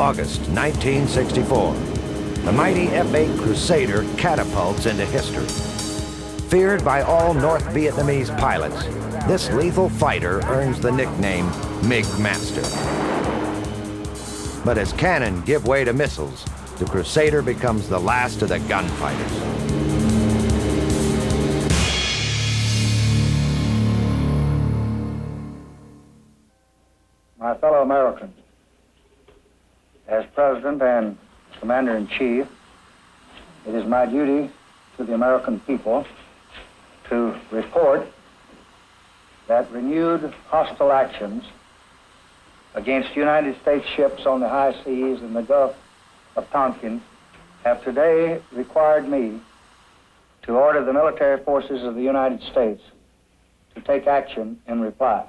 August 1964. The mighty F-8 Crusader catapults into history. Feared by all North Vietnamese pilots, this lethal fighter earns the nickname MiG Master. But as cannon give way to missiles, the Crusader becomes the last of the gunfighters. My fellow Americans, as President and Commander-in-Chief, it is my duty to the American people to report that renewed hostile actions against United States ships on the high seas in the Gulf of Tonkin have today required me to order the military forces of the United States to take action in reply.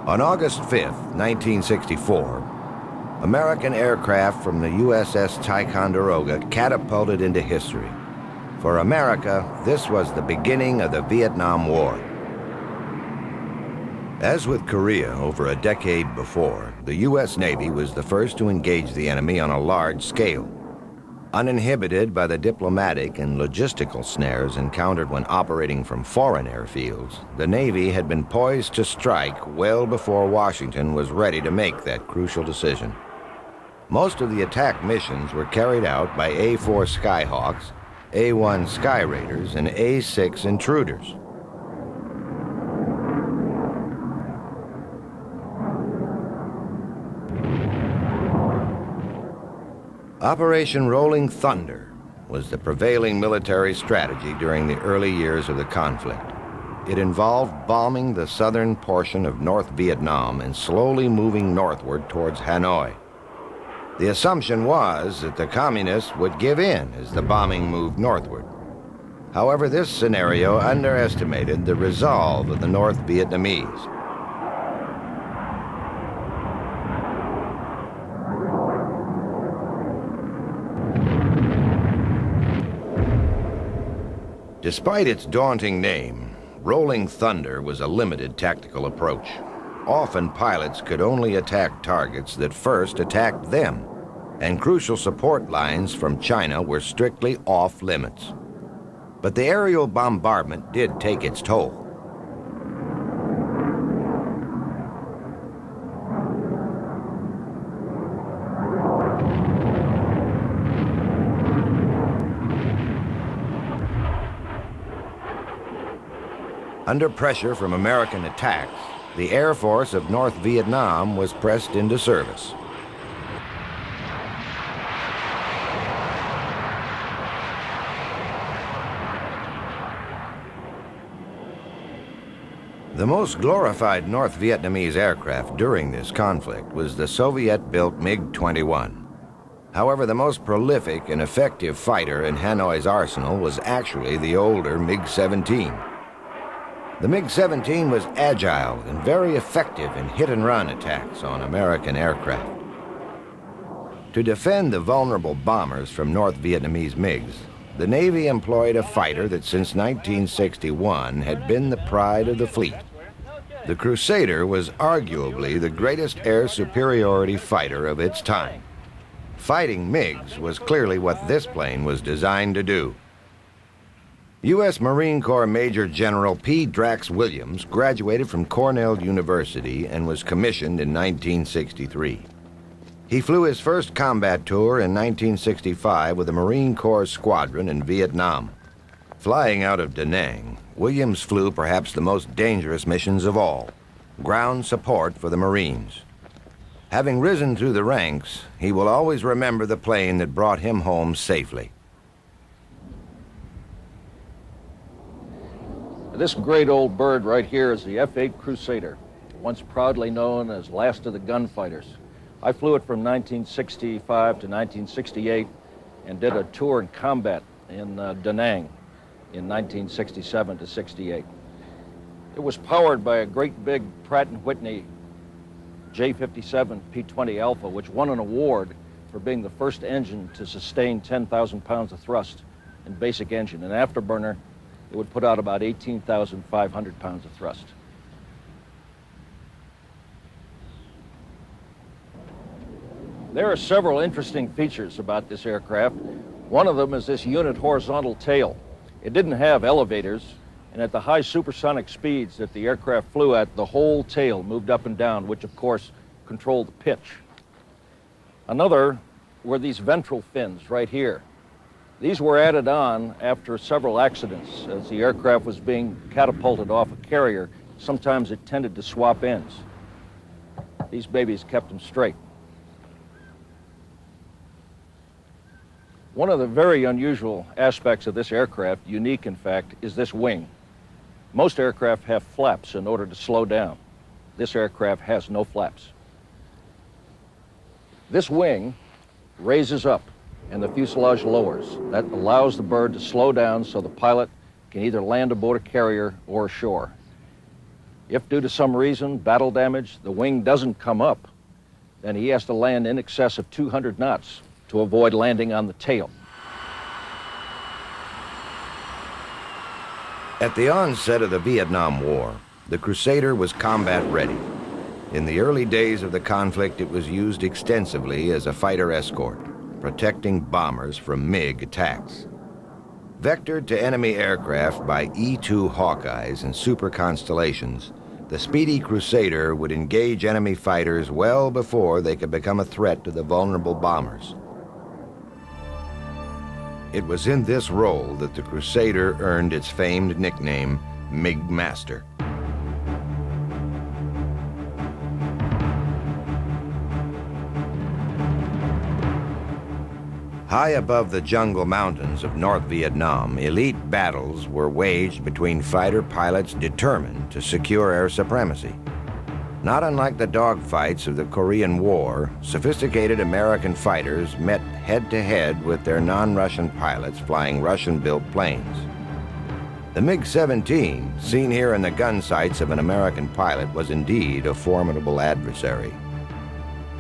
On August 5th, 1964, American aircraft from the USS Ticonderoga catapulted into history. For America, this was the beginning of the Vietnam War. As with Korea over a decade before, the U.S. Navy was the first to engage the enemy on a large scale. Uninhibited by the diplomatic and logistical snares encountered when operating from foreign airfields, the Navy had been poised to strike well before Washington was ready to make that crucial decision. Most of the attack missions were carried out by A-4 Skyhawks, A-1 Sky Raiders, and A-6 Intruders. Operation Rolling Thunder was the prevailing military strategy during the early years of the conflict. It involved bombing the southern portion of North Vietnam and slowly moving northward towards Hanoi. The assumption was that the communists would give in as the bombing moved northward. However, this scenario underestimated the resolve of the North Vietnamese. Despite its daunting name, Rolling Thunder was a limited tactical approach. Often pilots could only attack targets that first attacked them, and crucial support lines from China were strictly off limits. But the aerial bombardment did take its toll. Under pressure from American attacks, the Air Force of North Vietnam was pressed into service. The most glorified North Vietnamese aircraft during this conflict was the Soviet-built MiG-21. However, the most prolific and effective fighter in Hanoi's arsenal was actually the older MiG-17. The MiG-17 was agile and very effective in hit-and-run attacks on American aircraft. To defend the vulnerable bombers from North Vietnamese MiGs, the Navy employed a fighter that since 1961 had been the pride of the fleet. The Crusader was arguably the greatest air superiority fighter of its time. Fighting MiGs was clearly what this plane was designed to do. U.S. Marine Corps Major General P. Drax Williams graduated from Cornell University and was commissioned in 1963. He flew his first combat tour in 1965 with a Marine Corps squadron in Vietnam. Flying out of Da Nang, Williams flew perhaps the most dangerous missions of all, ground support for the Marines. Having risen through the ranks, he will always remember the plane that brought him home safely. This great old bird right here is the F-8 Crusader, once proudly known as last of the gunfighters. I flew it from 1965 to 1968 and did a tour in combat in Da Nang in 1967 to 68. It was powered by a great big Pratt & Whitney J57 P-20 Alpha, which won an award for being the first engine to sustain 10,000 pounds of thrust and basic engine. An afterburner, it would put out about 18,500 pounds of thrust. There are several interesting features about this aircraft. One of them is this unit horizontal tail. It didn't have elevators, and at the high supersonic speeds that the aircraft flew at, the whole tail moved up and down, which of course controlled the pitch. Another were these ventral fins right here. These were added on after several accidents. As the aircraft was being catapulted off a carrier, sometimes it tended to swap ends. These babies kept them straight. One of the very unusual aspects of this aircraft, unique in fact, is this wing. Most aircraft have flaps in order to slow down. This aircraft has no flaps. This wing raises up and the fuselage lowers. That allows the bird to slow down so the pilot can either land aboard a carrier or ashore. If due to some reason, battle damage, the wing doesn't come up, then he has to land in excess of 200 knots to avoid landing on the tail. At the onset of the Vietnam War, the Crusader was combat ready. In the early days of the conflict, it was used extensively as a fighter escort, protecting bombers from MiG attacks. Vectored to enemy aircraft by E-2 Hawkeyes and Super Constellations, the speedy Crusader would engage enemy fighters well before they could become a threat to the vulnerable bombers. It was in this role that the Crusader earned its famed nickname, MiG Master. High above the jungle mountains of North Vietnam, elite battles were waged between fighter pilots determined to secure air supremacy. Not unlike the dogfights of the Korean War, sophisticated American fighters met head-to-head with their non-Russian pilots flying Russian-built planes. The MiG-17, seen here in the gun sights of an American pilot, was indeed a formidable adversary.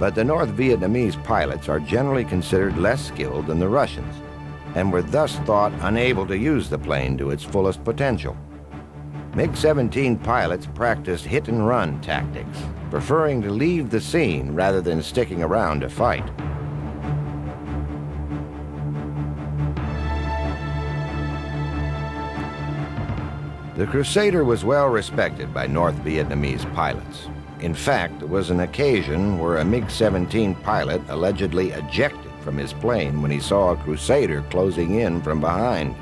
But the North Vietnamese pilots are generally considered less skilled than the Russians, and were thus thought unable to use the plane to its fullest potential. MiG-17 pilots practiced hit-and-run tactics, preferring to leave the scene rather than sticking around to fight. The Crusader was well respected by North Vietnamese pilots. In fact, there was an occasion where a MiG-17 pilot allegedly ejected from his plane when he saw a Crusader closing in from behind.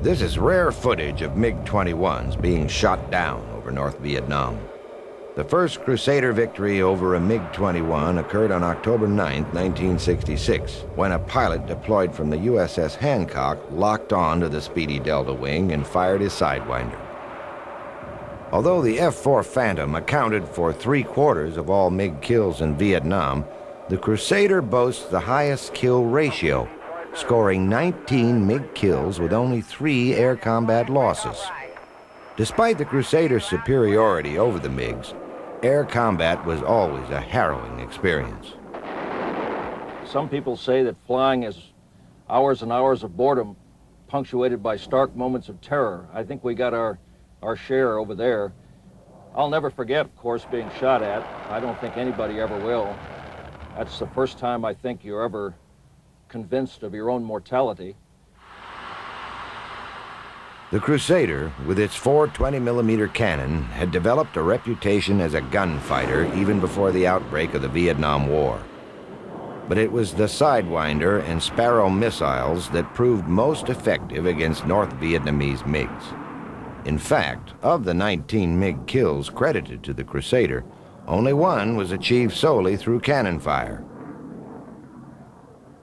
This is rare footage of MiG-21s being shot down over North Vietnam. The first Crusader victory over a MiG-21 occurred on October 9, 1966, when a pilot deployed from the USS Hancock locked on to the speedy Delta wing and fired his Sidewinder. Although the F-4 Phantom accounted for 3/4 of all MiG kills in Vietnam, the Crusader boasts the highest kill ratio, scoring 19 MiG kills with only 3 air combat losses. Despite the Crusader's superiority over the MiGs, air combat was always a harrowing experience. Some people say that flying is hours and hours of boredom punctuated by stark moments of terror. I think we got our share over there. I'll never forget, of course, being shot at. I don't think anybody ever will. That's the first time I think you're ever convinced of your own mortality. The Crusader, with its 420mm cannon, had developed a reputation as a gunfighter even before the outbreak of the Vietnam War. But it was the Sidewinder and Sparrow missiles that proved most effective against North Vietnamese MiGs. In fact, of the 19 MiG kills credited to the Crusader, only one was achieved solely through cannon fire.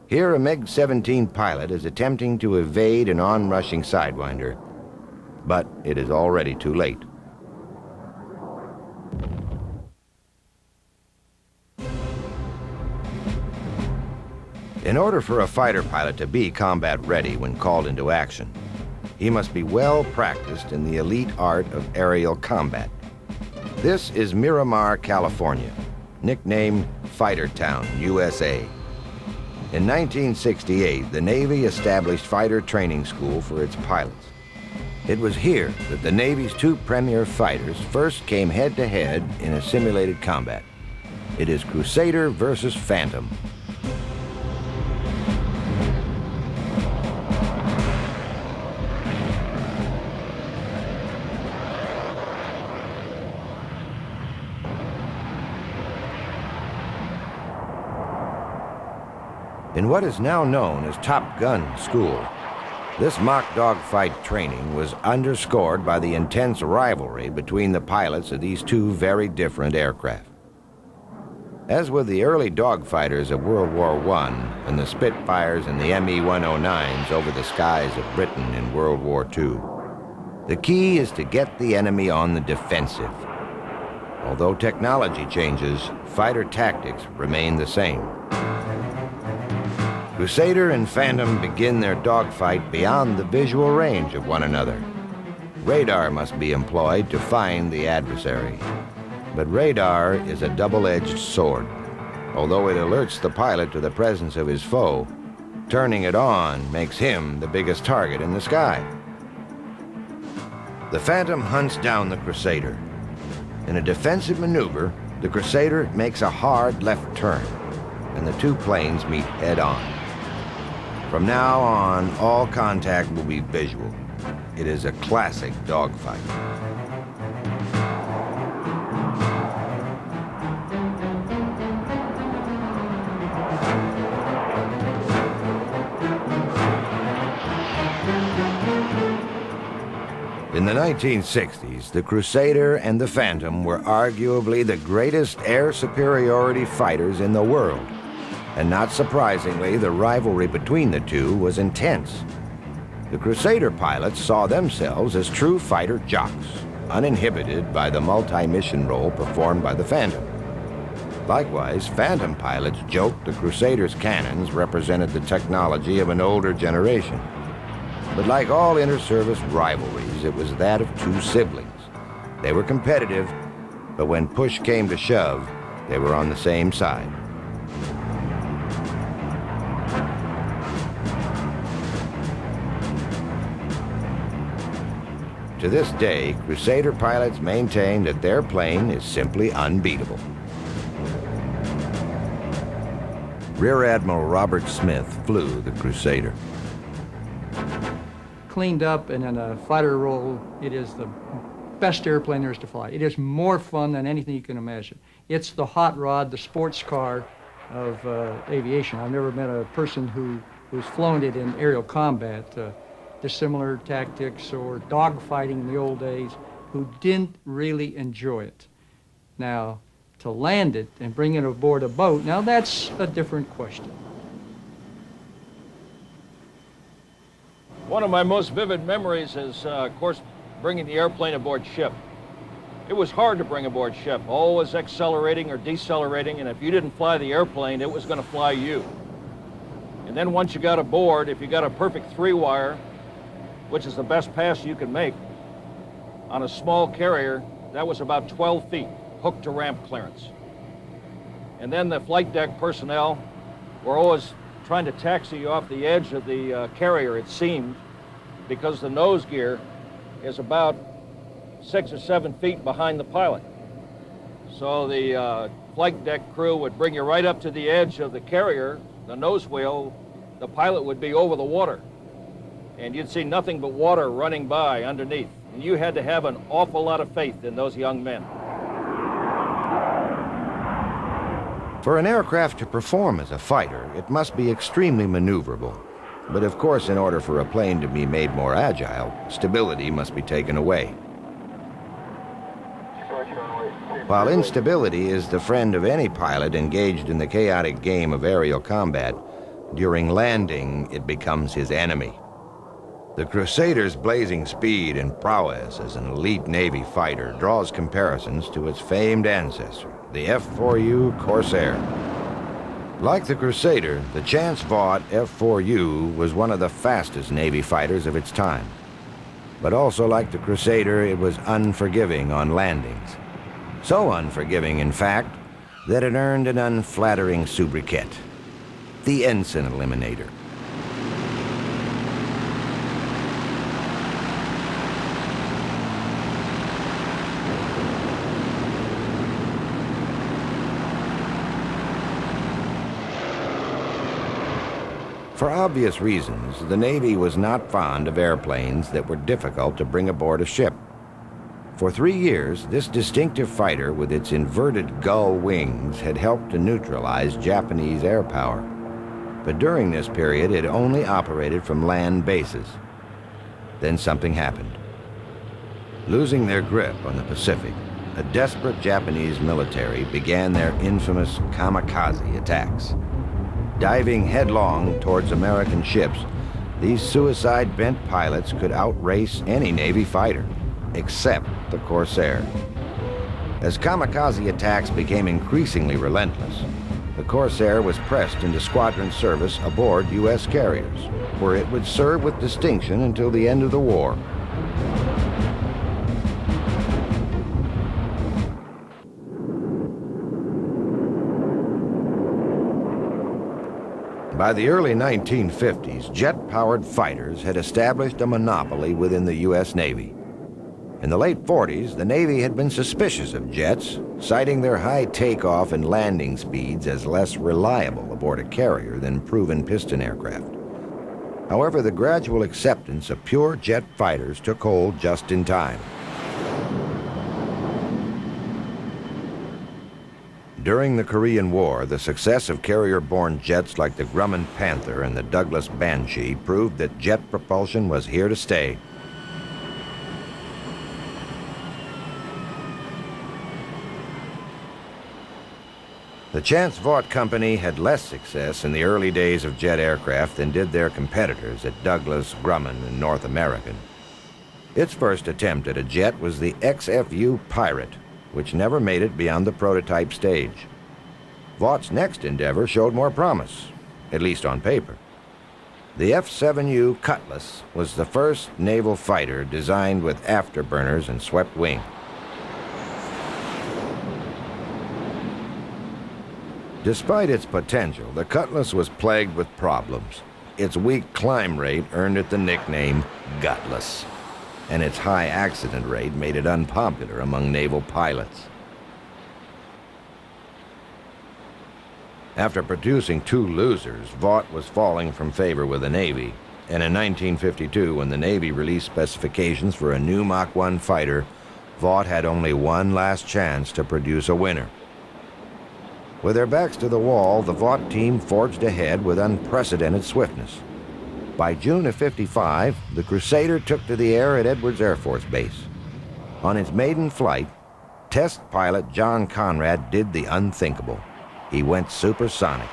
Here, a MiG-17 pilot is attempting to evade an onrushing Sidewinder, but it is already too late. In order for a fighter pilot to be combat ready when called into action, he must be well practiced in the elite art of aerial combat. This is Miramar, California, nicknamed Fightertown, USA. In 1968, the Navy established fighter training school for its pilots. It was here that the Navy's two premier fighters first came head-to-head in a simulated combat. It is Crusader versus Phantom. In what is now known as Top Gun School, this mock dogfight training was underscored by the intense rivalry between the pilots of these two very different aircraft. As with the early dogfighters of World War I and the Spitfires and the Me-109s over the skies of Britain in World War II, the key is to get the enemy on the defensive. Although technology changes, fighter tactics remain the same. Crusader and Phantom begin their dogfight beyond the visual range of one another. Radar must be employed to find the adversary. But radar is a double-edged sword. Although it alerts the pilot to the presence of his foe, turning it on makes him the biggest target in the sky. The Phantom hunts down the Crusader. In a defensive maneuver, the Crusader makes a hard left turn, and the two planes meet head-on. From now on, all contact will be visual. It is a classic dogfight. In the 1960s, the Crusader and the Phantom were arguably the greatest air superiority fighters in the world. And not surprisingly, the rivalry between the two was intense. The Crusader pilots saw themselves as true fighter jocks, uninhibited by the multi-mission role performed by the Phantom. Likewise, Phantom pilots joked the Crusader's cannons represented the technology of an older generation. But like all inter-service rivalries, it was that of two siblings. They were competitive, but when push came to shove, they were on the same side. To this day, Crusader pilots maintain that their plane is simply unbeatable. Rear Admiral Robert Smith flew the Crusader. Cleaned up and in a fighter role, it is the best airplane there is to fly. It is more fun than anything you can imagine. It's the hot rod, the sports car of aviation. I've never met a person who's flown it in aerial combat, dissimilar tactics or dogfighting in the old days, who didn't really enjoy it. Now, to land it and bring it aboard a boat, now that's a different question. One of my most vivid memories is, of course, bringing the airplane aboard ship. It was hard to bring aboard ship, always accelerating or decelerating, and if you didn't fly the airplane, it was going to fly you. And then once you got aboard, if you got a perfect three-wire, which is the best pass you can make, on a small carrier, that was about 12 feet, hook to ramp clearance. And then the flight deck personnel were always trying to taxi you off the edge of the carrier, it seemed, because the nose gear is about 6 or 7 feet behind the pilot. So the flight deck crew would bring you right up to the edge of the carrier, the nose wheel, the pilot would be over the water. And you'd see nothing but water running by underneath. And you had to have an awful lot of faith in those young men. For an aircraft to perform as a fighter, it must be extremely maneuverable. But of course, in order for a plane to be made more agile, stability must be taken away. While instability is the friend of any pilot engaged in the chaotic game of aerial combat, during landing, it becomes his enemy. The Crusader's blazing speed and prowess as an elite Navy fighter draws comparisons to its famed ancestor, the F-4U Corsair. Like the Crusader, the chance-fought F-4U was one of the fastest Navy fighters of its time. But also like the Crusader, it was unforgiving on landings. So unforgiving, in fact, that had earned an unflattering sobriquet, the Ensign Eliminator. For obvious reasons, the Navy was not fond of airplanes that were difficult to bring aboard a ship. For 3 years, this distinctive fighter with its inverted gull wings had helped to neutralize Japanese air power. But during this period, it only operated from land bases. Then something happened. Losing their grip on the Pacific, a desperate Japanese military began their infamous kamikaze attacks. Diving headlong towards American ships, these suicide-bent pilots could outrace any Navy fighter, except the Corsair. As kamikaze attacks became increasingly relentless, the Corsair was pressed into squadron service aboard U.S. carriers, where it would serve with distinction until the end of the war. By the early 1950s, jet-powered fighters had established a monopoly within the U.S. Navy. In the late 40s, the Navy had been suspicious of jets, citing their high takeoff and landing speeds as less reliable aboard a carrier than proven piston aircraft. However, the gradual acceptance of pure jet fighters took hold just in time. During the Korean War, the success of carrier-borne jets like the Grumman Panther and the Douglas Banshee proved that jet propulsion was here to stay. The Chance Vought Company had less success in the early days of jet aircraft than did their competitors at Douglas, Grumman, and North American. Its first attempt at a jet was the XFU Pirate, which never made it beyond the prototype stage. Vaught's next endeavor showed more promise, at least on paper. The F-7U Cutlass was the first naval fighter designed with afterburners and swept wing. Despite its potential, the Cutlass was plagued with problems. Its weak climb rate earned it the nickname Gutless, and its high accident rate made it unpopular among naval pilots. After producing 2 losers, Vought was falling from favor with the Navy, and in 1952, when the Navy released specifications for a new Mach 1 fighter, Vought had only one last chance to produce a winner. With their backs to the wall, the Vought team forged ahead with unprecedented swiftness. By June of '55, the Crusader took to the air at Edwards Air Force Base. On its maiden flight, test pilot John Conrad did the unthinkable. He went supersonic.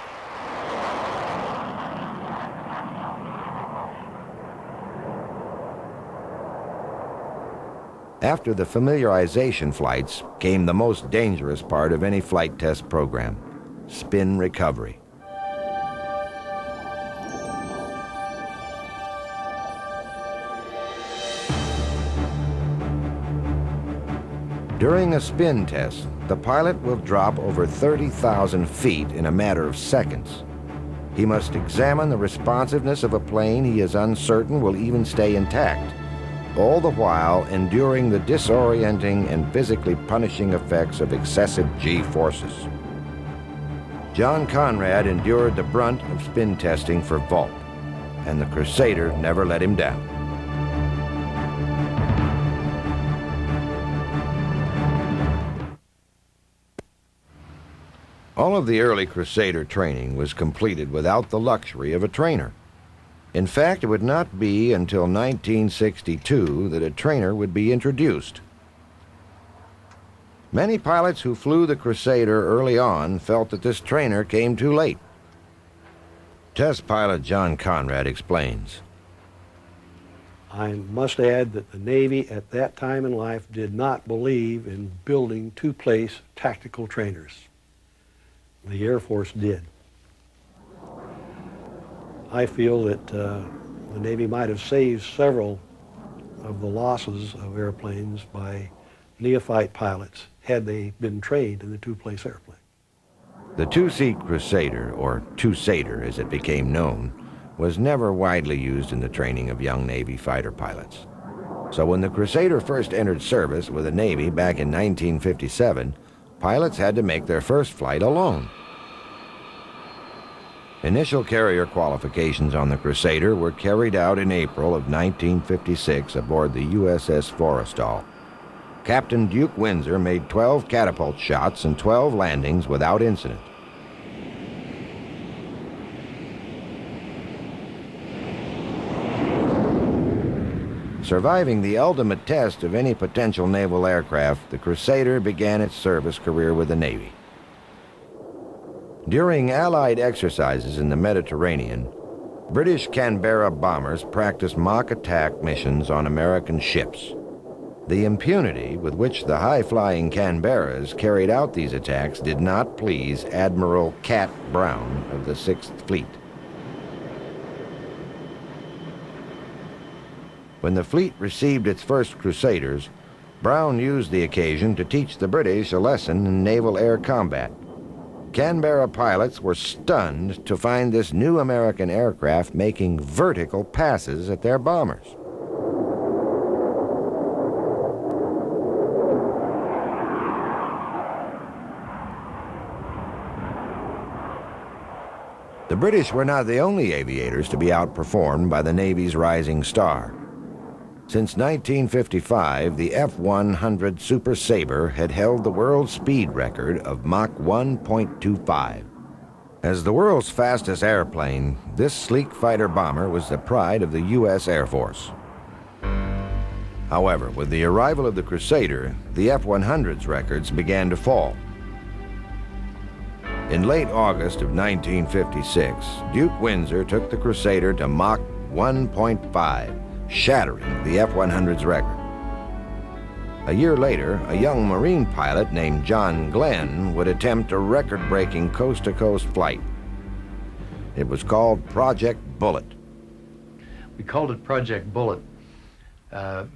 After the familiarization flights came the most dangerous part of any flight test program: spin recovery. During a spin test, the pilot will drop over 30,000 feet in a matter of seconds. He must examine the responsiveness of a plane he is uncertain will even stay intact, all the while enduring the disorienting and physically punishing effects of excessive G-forces. John Conrad endured the brunt of spin testing for Vought, and the Crusader never let him down. All of the early Crusader training was completed without the luxury of a trainer. In fact, it would not be until 1962 that a trainer would be introduced. Many pilots who flew the Crusader early on felt that this trainer came too late. Test pilot John Conrad explains. I must add that the Navy at that time in life did not believe in building two-place tactical trainers. The Air Force did. I feel that the Navy might have saved several of the losses of airplanes by neophyte pilots had they been trained in the two-place airplane. The two-seat Crusader, or Crusader as it became known, was never widely used in the training of young Navy fighter pilots. So when the Crusader first entered service with the Navy back in 1957, pilots had to make their first flight alone. Initial carrier qualifications on the Crusader were carried out in April of 1956 aboard the USS Forrestal. Captain Duke Windsor made 12 catapult shots and 12 landings without incident. Surviving the ultimate test of any potential naval aircraft, the Crusader began its service career with the Navy. During Allied exercises in the Mediterranean, British Canberra bombers practiced mock attack missions on American ships. The impunity with which the high-flying Canberras carried out these attacks did not please Admiral Cat Brown of the 6th Fleet. When the fleet received its first Crusaders, Brown used the occasion to teach the British a lesson in naval air combat. Canberra pilots were stunned to find this new American aircraft making vertical passes at their bombers. The British were not the only aviators to be outperformed by the Navy's rising star. Since 1955, the F-100 Super Sabre had held the world speed record of Mach 1.25. As the world's fastest airplane, this sleek fighter bomber was the pride of the U.S. Air Force. However, with the arrival of the Crusader, the F-100's records began to fall. In late August of 1956, Duke Windsor took the Crusader to Mach 1.5. shattering the F-100's record. A year later, a young Marine pilot named John Glenn would attempt a record-breaking coast-to-coast flight. It was called Project Bullet. We called it Project Bullet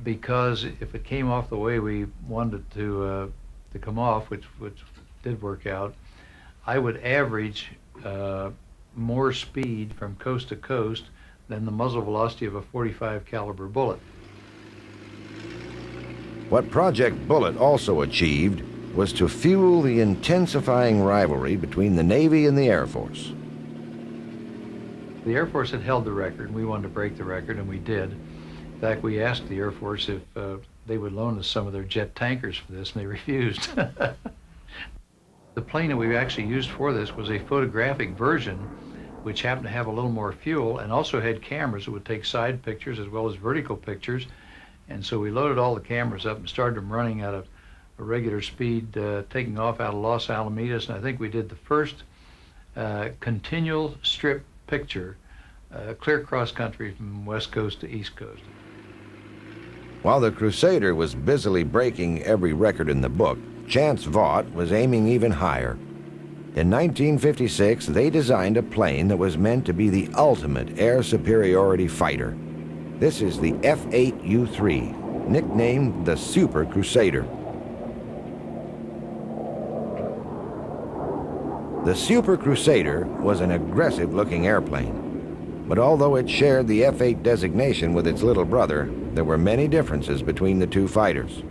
because if it came off the way we wanted it to come off, which did work out, I would average more speed from coast to coast than the muzzle velocity of a .45 caliber bullet. What Project Bullet also achieved was to fuel the intensifying rivalry between the Navy and the Air Force. The Air Force had held the record, and we wanted to break the record, and we did. In fact, we asked the Air Force if they would loan us some of their jet tankers for this, and they refused. The plane that we actually used for this was a photographic version, which happened to have a little more fuel and also had cameras that would take side pictures as well as vertical pictures. And so we loaded all the cameras up and started them running at a regular speed, taking off out of Los Alamitos. And I think we did the first continual strip picture, clear cross country from west coast to east coast. While the Crusader was busily breaking every record in the book, Chance Vaught was aiming even higher. In 1956, they designed a plane that was meant to be the ultimate air superiority fighter. This is the F-8U-3, nicknamed the Super Crusader. The Super Crusader was an aggressive-looking airplane, but although it shared the F-8 designation with its little brother, there were many differences between the two fighters.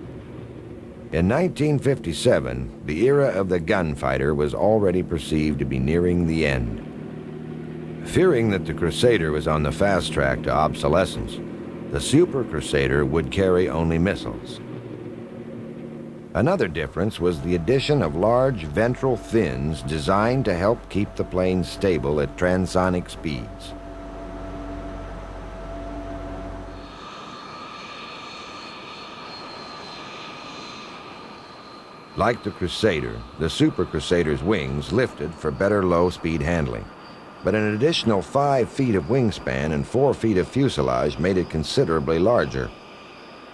In 1957, the era of the gunfighter was already perceived to be nearing the end. Fearing that the Crusader was on the fast track to obsolescence, the Super Crusader would carry only missiles. Another difference was the addition of large ventral fins designed to help keep the plane stable at transonic speeds. Like the Crusader, the Super Crusader's wings lifted for better low-speed handling, but an additional 5 feet of wingspan and 4 feet of fuselage made it considerably larger.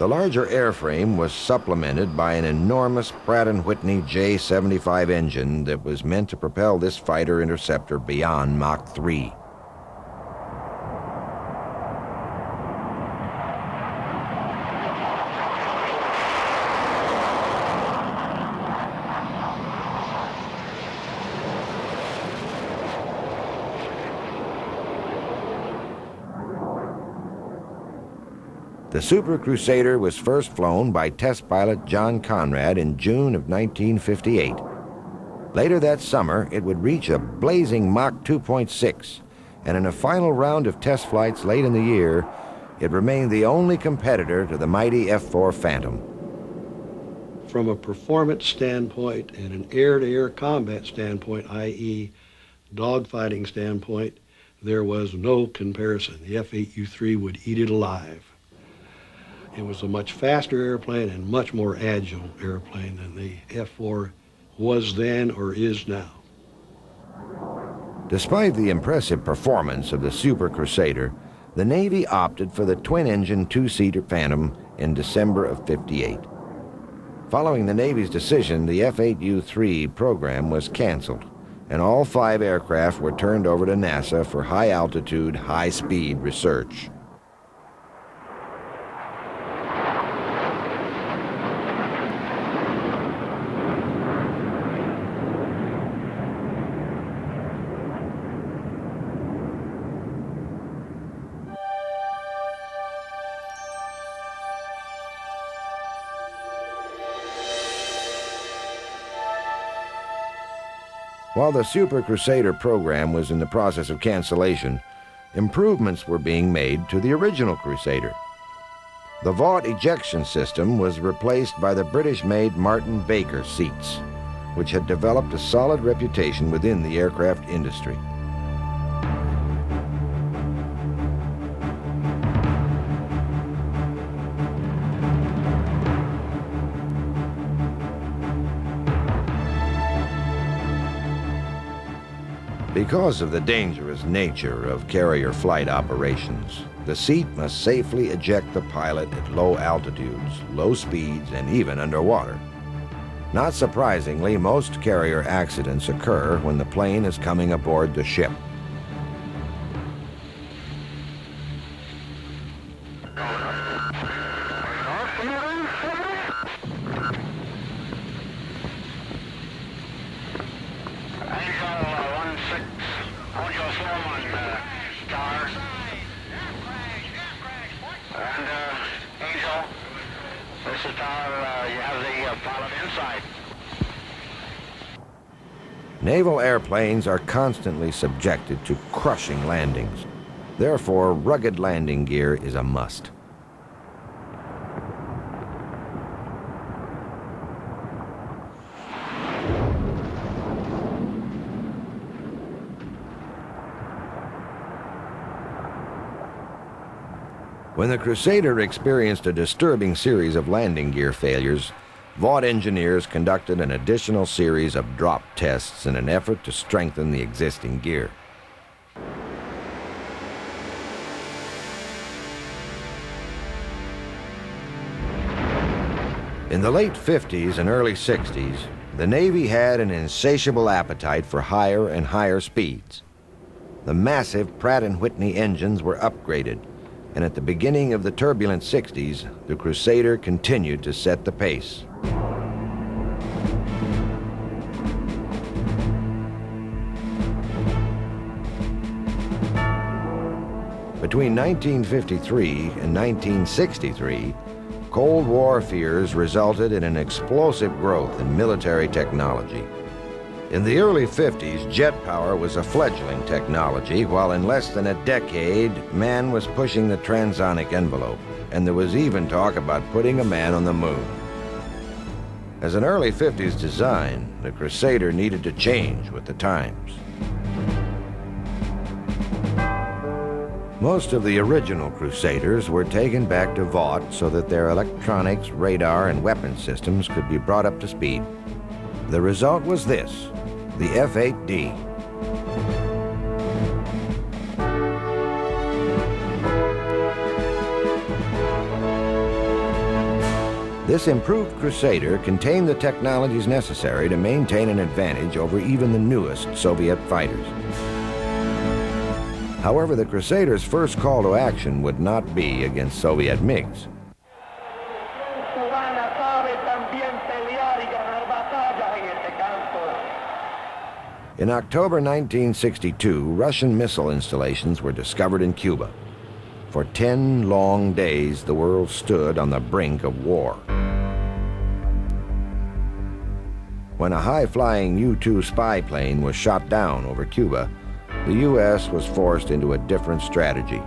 The larger airframe was supplemented by an enormous Pratt & Whitney J-75 engine that was meant to propel this fighter interceptor beyond Mach 3. The Super Crusader was first flown by test pilot John Conrad in June of 1958. Later that summer, it would reach a blazing Mach 2.6, and in a final round of test flights late in the year, it remained the only competitor to the mighty F-4 Phantom. From a performance standpoint and an air-to-air combat standpoint, i.e. dogfighting standpoint, there was no comparison. The F-8U-3 would eat it alive. It was a much faster airplane and much more agile airplane than the F-4 was then or is now. Despite the impressive performance of the Super Crusader, the Navy opted for the twin-engine two-seater Phantom in December of '58. Following the Navy's decision, the F-8U-3 program was canceled, and all 5 aircraft were turned over to NASA for high-altitude, high-speed research. While the Super Crusader program was in the process of cancellation, improvements were being made to the original Crusader. The Vought ejection system was replaced by the British-made Martin Baker seats, which had developed a solid reputation within the aircraft industry. Because of the dangerous nature of carrier flight operations, the seat must safely eject the pilot at low altitudes, low speeds, and even underwater. Not surprisingly, most carrier accidents occur when the plane is coming aboard the ship. Naval airplanes are constantly subjected to crushing landings. Therefore, rugged landing gear is a must. When the Crusader experienced a disturbing series of landing gear failures, Vought engineers conducted an additional series of drop tests in an effort to strengthen the existing gear. In the late 50s and early 60s, the Navy had an insatiable appetite for higher and higher speeds. The massive Pratt & Whitney engines were upgraded, and at the beginning of the turbulent 60s, the Crusader continued to set the pace. Between 1953 and 1963, Cold War fears resulted in an explosive growth in military technology. In the early 50s, jet power was a fledgling technology, while in less than a decade, man was pushing the transonic envelope, and there was even talk about putting a man on the moon. As an early 50s design, the Crusader needed to change with the times. Most of the original Crusaders were taken back to Vought so that their electronics, radar, and weapon systems could be brought up to speed. The result was this, the F-8D. This improved Crusader contained the technologies necessary to maintain an advantage over even the newest Soviet fighters. However, the Crusader's first call to action would not be against Soviet MiGs. In October 1962, Russian missile installations were discovered in Cuba. For 10 long days, the world stood on the brink of war. When a high-flying U-2 spy plane was shot down over Cuba, the U.S. was forced into a different strategy.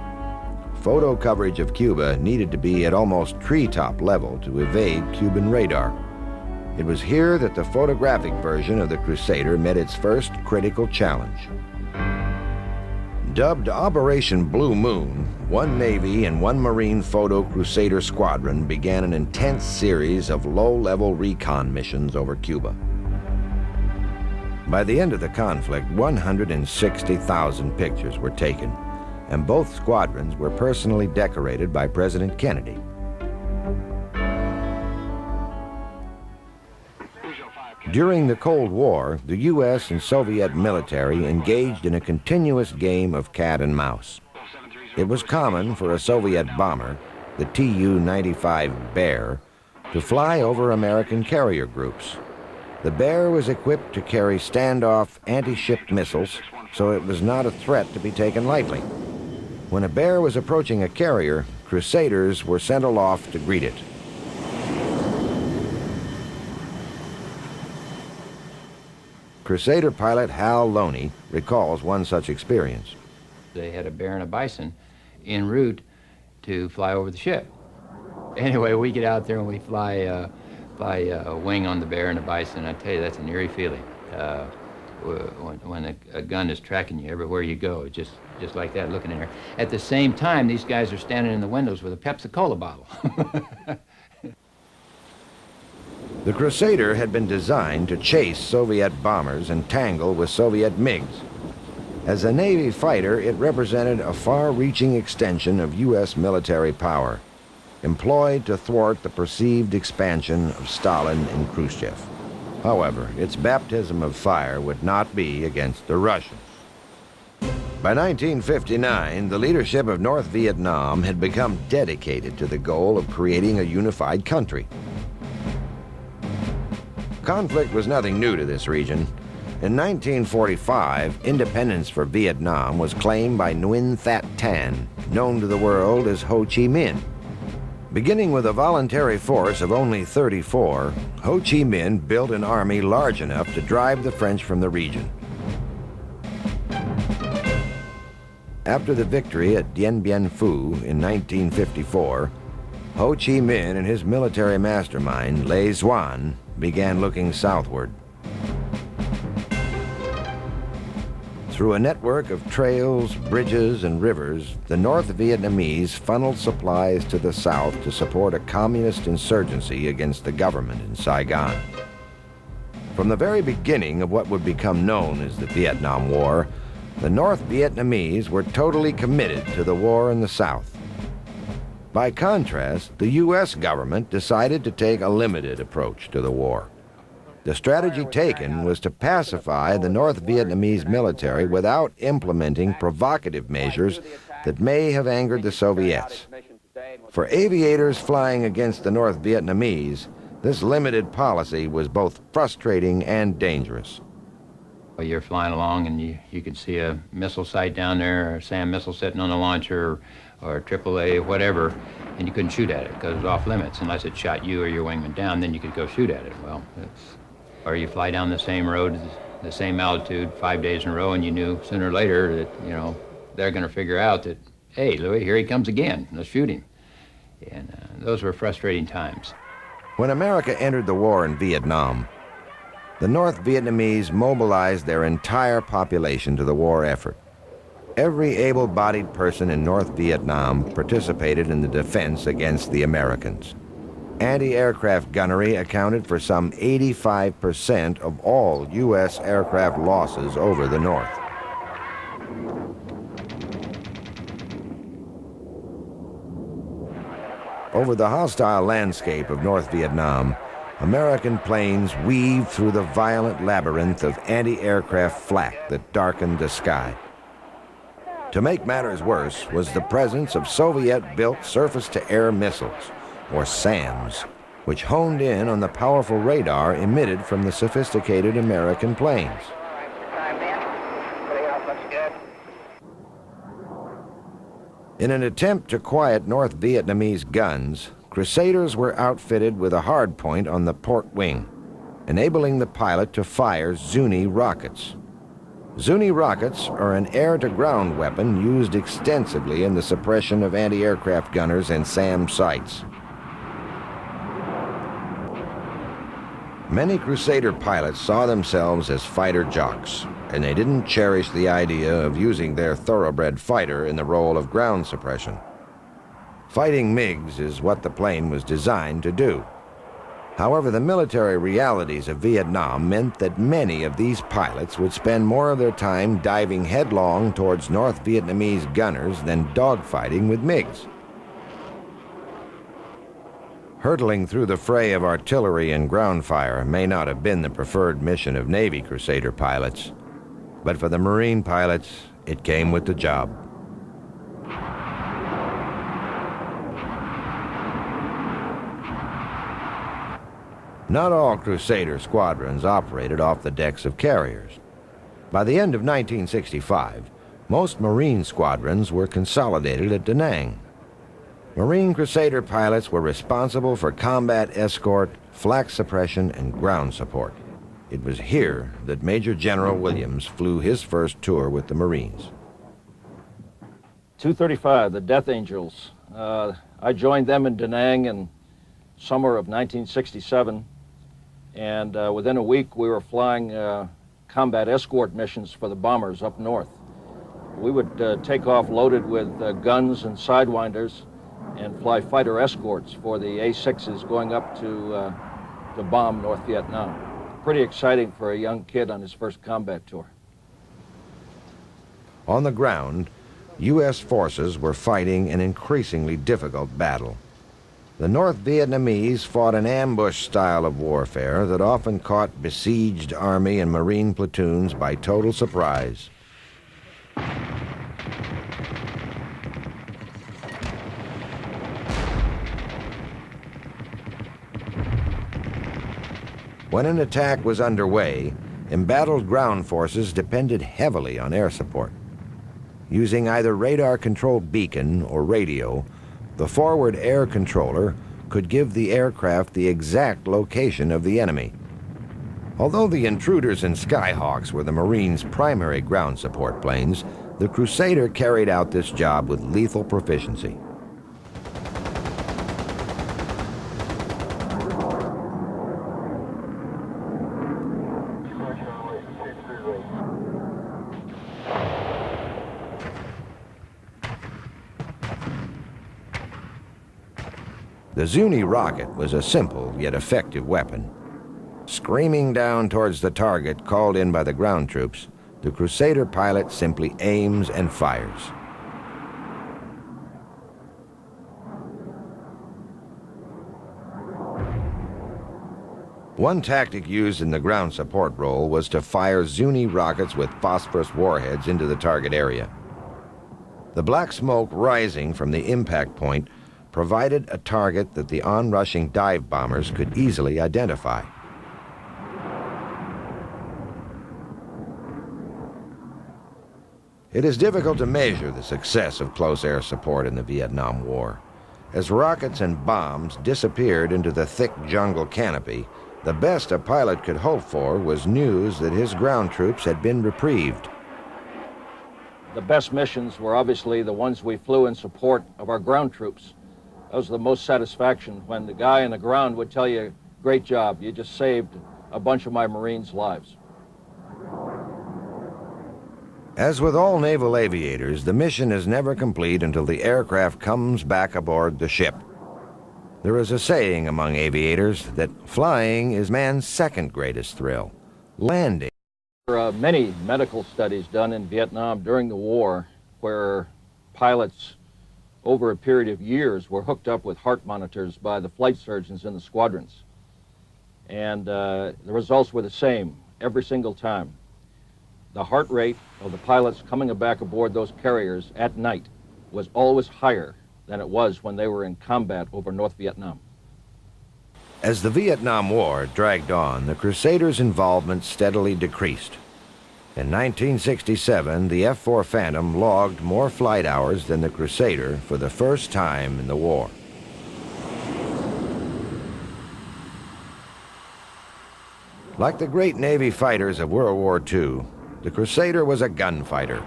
Photo coverage of Cuba needed to be at almost treetop level to evade Cuban radar. It was here that the photographic version of the Crusader met its first critical challenge. Dubbed Operation Blue Moon, one Navy and one Marine photo Crusader squadron began an intense series of low-level recon missions over Cuba. By the end of the conflict, 160,000 pictures were taken, and both squadrons were personally decorated by President Kennedy. During the Cold War, the U.S. and Soviet military engaged in a continuous game of cat and mouse. It was common for a Soviet bomber, the Tu-95 Bear, to fly over American carrier groups. The Bear was equipped to carry standoff anti-ship missiles, so it was not a threat to be taken lightly. When a Bear was approaching a carrier, Crusaders were sent aloft to greet it. Crusader pilot Hal Loney recalls one such experience. They had a bear and a bison en route to fly over the ship. Anyway, we get out there and we fly a wing on the bear and the bison. I tell you, that's an eerie feeling. When a gun is tracking you everywhere you go, just like that, looking in there. At the same time, these guys are standing in the windows with a Pepsi-Cola bottle. The Crusader had been designed to chase Soviet bombers and tangle with Soviet MiGs. As a Navy fighter, it represented a far-reaching extension of U.S. military power, employed to thwart the perceived expansion of Stalin and Khrushchev. However, its baptism of fire would not be against the Russians. By 1959, the leadership of North Vietnam had become dedicated to the goal of creating a unified country. Conflict was nothing new to this region. In 1945, independence for Vietnam was claimed by Nguyen That Tan, known to the world as Ho Chi Minh. Beginning with a voluntary force of only 34, Ho Chi Minh built an army large enough to drive the French from the region. After the victory at Dien Bien Phu in 1954, Ho Chi Minh and his military mastermind, Le Duan, began looking southward. Through a network of trails, bridges, and rivers, the North Vietnamese funneled supplies to the south to support a communist insurgency against the government in Saigon. From the very beginning of what would become known as the Vietnam War, the North Vietnamese were totally committed to the war in the south. By contrast, the U.S. government decided to take a limited approach to the war. The strategy taken was to pacify the North Vietnamese military without implementing provocative measures that may have angered the Soviets. For aviators flying against the North Vietnamese, this limited policy was both frustrating and dangerous. You're flying along and you can see a missile site down there, or a SAM missile sitting on a launcher, or a AAA, whatever, and you couldn't shoot at it because it was off limits unless it shot you or your wingman down, then you could go shoot at it. Well, or you fly down the same road, the same altitude 5 days in a row, and you knew sooner or later that, you know, they're going to figure out that, hey, Louis, here he comes again, let's shoot him. And those were frustrating times. When America entered the war in Vietnam, the North Vietnamese mobilized their entire population to the war effort. Every able-bodied person in North Vietnam participated in the defense against the Americans. Anti-aircraft gunnery accounted for some 85% of all U.S. aircraft losses over the North. Over the hostile landscape of North Vietnam, American planes weaved through the violent labyrinth of anti-aircraft flak that darkened the sky. To make matters worse was the presence of Soviet-built surface-to-air missiles, or SAMs, which honed in on the powerful radar emitted from the sophisticated American planes. In an attempt to quiet North Vietnamese guns, Crusaders were outfitted with a hardpoint on the port wing, enabling the pilot to fire Zuni rockets. Zuni rockets are an air-to-ground weapon used extensively in the suppression of anti-aircraft gunners and SAM sites. Many Crusader pilots saw themselves as fighter jocks, and they didn't cherish the idea of using their thoroughbred fighter in the role of ground suppression. Fighting MiGs is what the plane was designed to do. However, the military realities of Vietnam meant that many of these pilots would spend more of their time diving headlong towards North Vietnamese gunners than dogfighting with MiGs. Hurtling through the fray of artillery and ground fire may not have been the preferred mission of Navy Crusader pilots, but for the Marine pilots, it came with the job. Not all Crusader squadrons operated off the decks of carriers. By the end of 1965, most Marine squadrons were consolidated at Da Nang. Marine Crusader pilots were responsible for combat escort, flak suppression, and ground support. It was here that Major General Williams flew his first tour with the Marines. 235, the Death Angels. I joined them in Da Nang in summer of 1967, and within a week we were flying combat escort missions for the bombers up north. We would take off loaded with guns and sidewinders and fly fighter escorts for the A-6s going up to bomb North Vietnam. Pretty exciting for a young kid on his first combat tour. On the ground, U.S. forces were fighting an increasingly difficult battle. The North Vietnamese fought an ambush style of warfare that often caught besieged Army and Marine platoons by total surprise. When an attack was underway, embattled ground forces depended heavily on air support. Using either radar-controlled beacon or radio, the forward air controller could give the aircraft the exact location of the enemy. Although the Intruders and Skyhawks were the Marines' primary ground support planes, the Crusader carried out this job with lethal proficiency. The Zuni rocket was a simple yet effective weapon. Screaming down towards the target called in by the ground troops, the Crusader pilot simply aims and fires. One tactic used in the ground support role was to fire Zuni rockets with phosphorus warheads into the target area. The black smoke rising from the impact point provided a target that the onrushing dive bombers could easily identify. It is difficult to measure the success of close air support in the Vietnam War. As rockets and bombs disappeared into the thick jungle canopy, the best a pilot could hope for was news that his ground troops had been reprieved. The best missions were obviously the ones we flew in support of our ground troops. That was the most satisfaction when the guy on the ground would tell you, "Great job, you just saved a bunch of my Marines' lives." As with all naval aviators, the mission is never complete until the aircraft comes back aboard the ship. There is a saying among aviators that flying is man's second greatest thrill. Landing. There are many medical studies done in Vietnam during the war where pilots over a period of years were hooked up with heart monitors by the flight surgeons in the squadrons. And the results were the same every single time. The heart rate of the pilots coming back aboard those carriers at night was always higher than it was when they were in combat over North Vietnam. As the Vietnam War dragged on, the Crusaders' involvement steadily decreased. In 1967, the F-4 Phantom logged more flight hours than the Crusader for the first time in the war. Like the great Navy fighters of World War II, the Crusader was a gunfighter.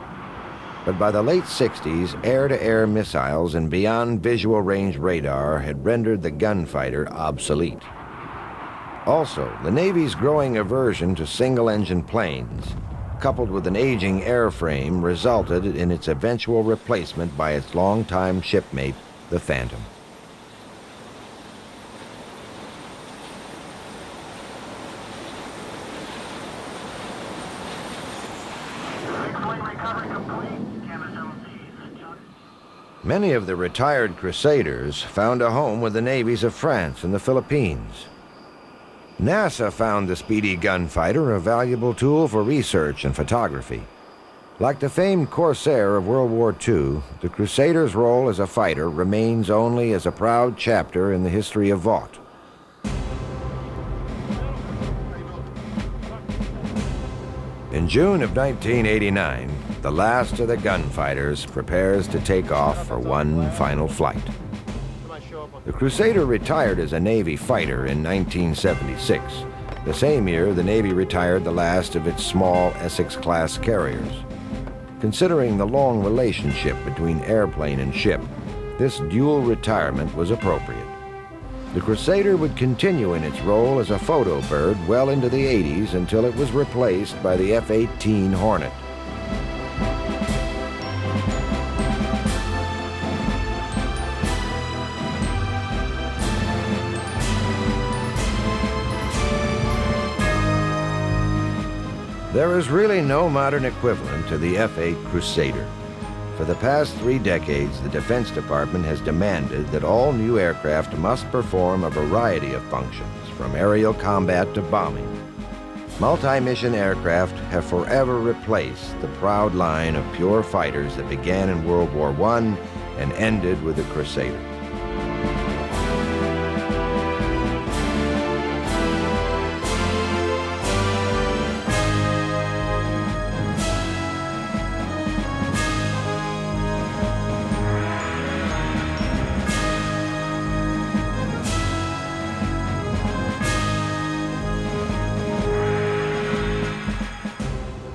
But by the late 60s, air-to-air missiles and beyond visual range radar had rendered the gunfighter obsolete. Also, the Navy's growing aversion to single-engine planes, coupled with an aging airframe, resulted in its eventual replacement by its longtime shipmate, the Phantom. Many of the retired Crusaders found a home with the navies of France and the Philippines. NASA found the speedy gunfighter a valuable tool for research and photography. Like the famed Corsair of World War II, the Crusader's role as a fighter remains only as a proud chapter in the history of Vought. In June of 1989, the last of the gunfighters prepares to take off for one final flight. The Crusader retired as a Navy fighter in 1976, the same year the Navy retired the last of its small Essex-class carriers. Considering the long relationship between airplane and ship, this dual retirement was appropriate. The Crusader would continue in its role as a photo bird well into the 80s until it was replaced by the F-18 Hornet. There is really no modern equivalent to the F-8 Crusader. For the past 3 decades, the Defense Department has demanded that all new aircraft must perform a variety of functions, from aerial combat to bombing. Multi-mission aircraft have forever replaced the proud line of pure fighters that began in World War I and ended with the Crusader.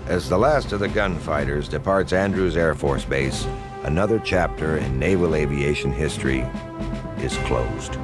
As the last of the gunfighters departs Andrews Air Force Base, another chapter in naval aviation history is closed.